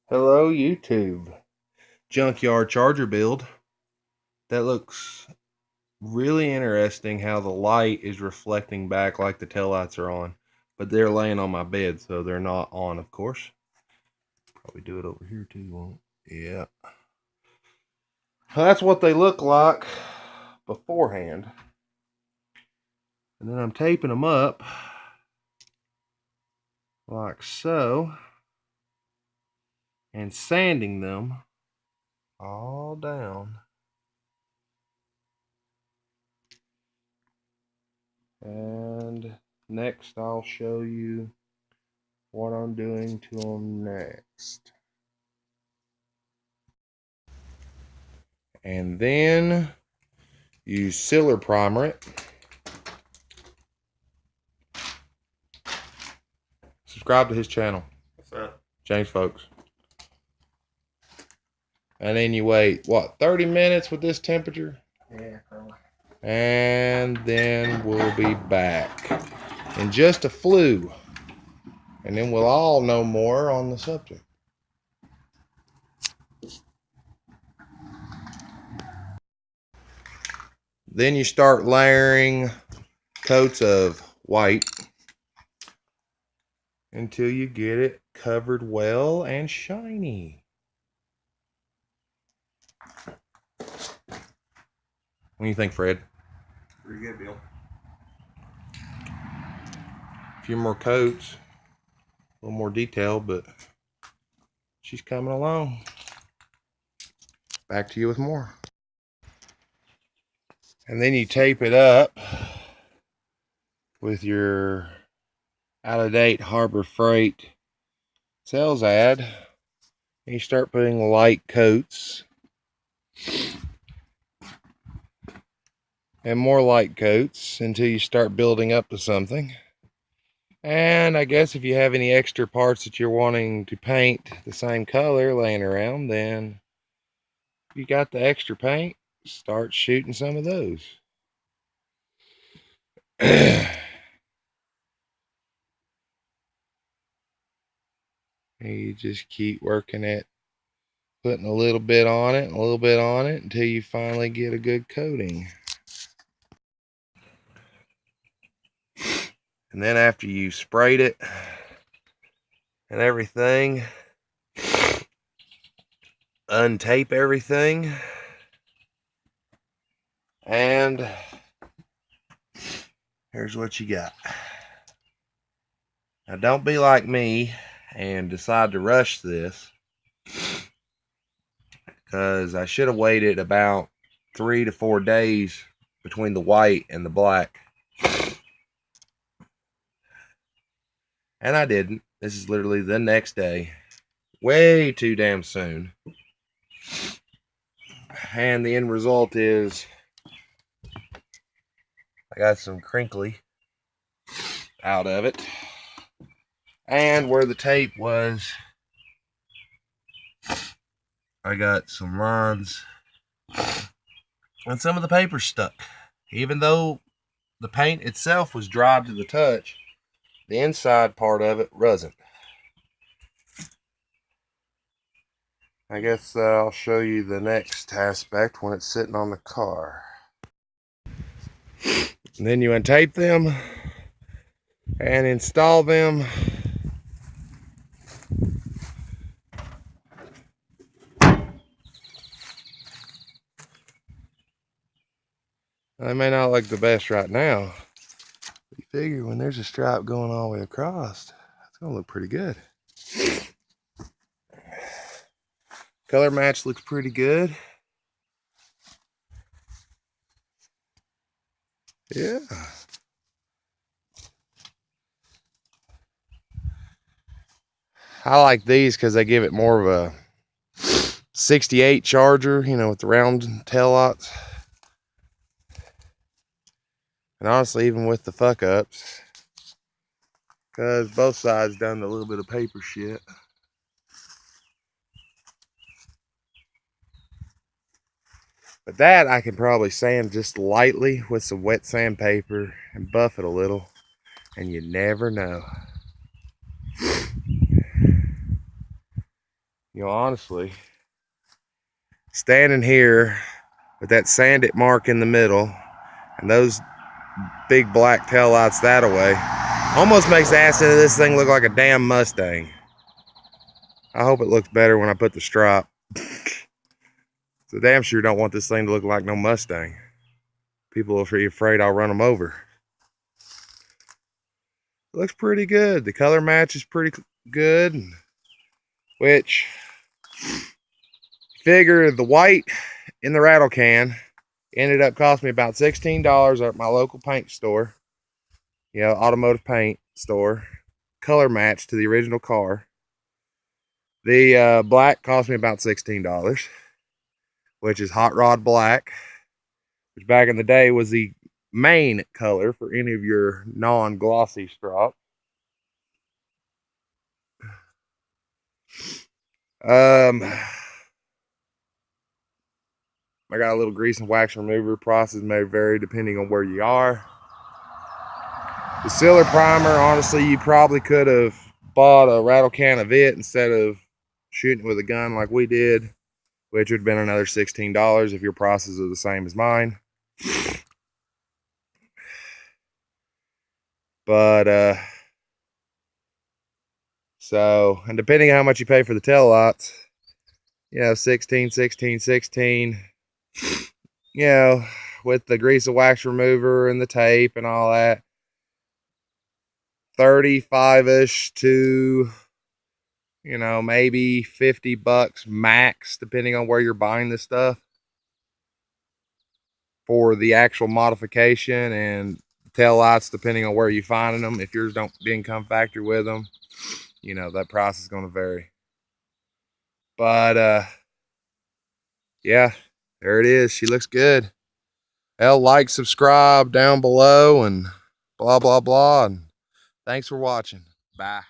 Hello YouTube. Junkyard charger build. That looks really interesting how the light is reflecting back like the taillights are on. But they're laying on my bed, so they're not on, of course. Probably do it over here too, won't it? Yeah. That's what they look like beforehand. And then I'm taping them up like so. And sanding them all down. And next I'll show you what I'm doing to them next. And then you sealer primer it. Subscribe to his channel. What's up? James Folks. And then you wait, what, 30 minutes with this temperature? Yeah, probably. And then we'll be back in just a flew. And then we'll all know more on the subject. Then you start layering coats of white until you get it covered well and shiny. What do you think, Fred? Pretty good, Bill. A few more coats, a little more detail, but she's coming along. Back to you with more. And then you tape it up with your out-of-date Harbor Freight sales ad. And you start putting light coats and more light coats until you start building up to something. And I guess if you have any extra parts that you're wanting to paint the same color laying around, then you got the extra paint, start shooting some of those. You just keep working it, putting a little bit on it, a little bit on it, until you finally get a good coating. And then after you sprayed it and everything, untape everything, and here's what you got. Now don't be like me and decide to rush this, because I should have waited about 3 to 4 days between the white and the black. And I didn't. This is literally the next day. Way too damn soon. And the end result is I got some crinkly out of it. And where the tape was, I got some lines. And some of the paper stuck. Even though the paint itself was dry to the touch, the inside part of it wasn't. I guess I'll show you the next aspect when it's sitting on the car. And then you untape them and install them. They may not look the best right now. You figure when there's a stripe going all the way across, it's gonna look pretty good. Color match looks pretty good. Yeah. I like these because they give it more of a 68 Charger, you know, with the round tail lights. And honestly, even with the fuck ups, because both sides done a little bit of paper shit. But that I can probably sand just lightly with some wet sandpaper and buff it a little, and you never know. You know, honestly, standing here with that sanded mark in the middle and those big black tail lights that away, almost makes the ass end of this thing look like a damn Mustang. I hope it looks better when I put the stripe. So damn sure don't want this thing to look like no Mustang. People are afraid I'll run them over. It looks pretty good. The color match is pretty good, which figure the white in the rattle can ended up costing me about $16 at my local paint store, you know, automotive paint store, color match to the original car. The black cost me about $16, which is hot rod black, which back in the day was the main color for any of your non-glossy strop. I got a little grease and wax remover. Prices may vary depending on where you are. The sealer primer, honestly, you probably could have bought a rattle can of it instead of shooting it with a gun like we did, which would have been another $16 if your prices are the same as mine. But so, and depending on how much you pay for the tail lights, you know, 16, 16, 16, you know, with the grease and wax remover and the tape and all that, 35-ish to, you know, maybe $50 max, depending on where you're buying this stuff for the actual modification, and tail lights depending on where you're finding them. If yours didn't come factory with them, you know, that price is going to vary. But yeah, there it is. She looks good. Hell, like, subscribe down below, and blah blah blah, and thanks for watching. Bye.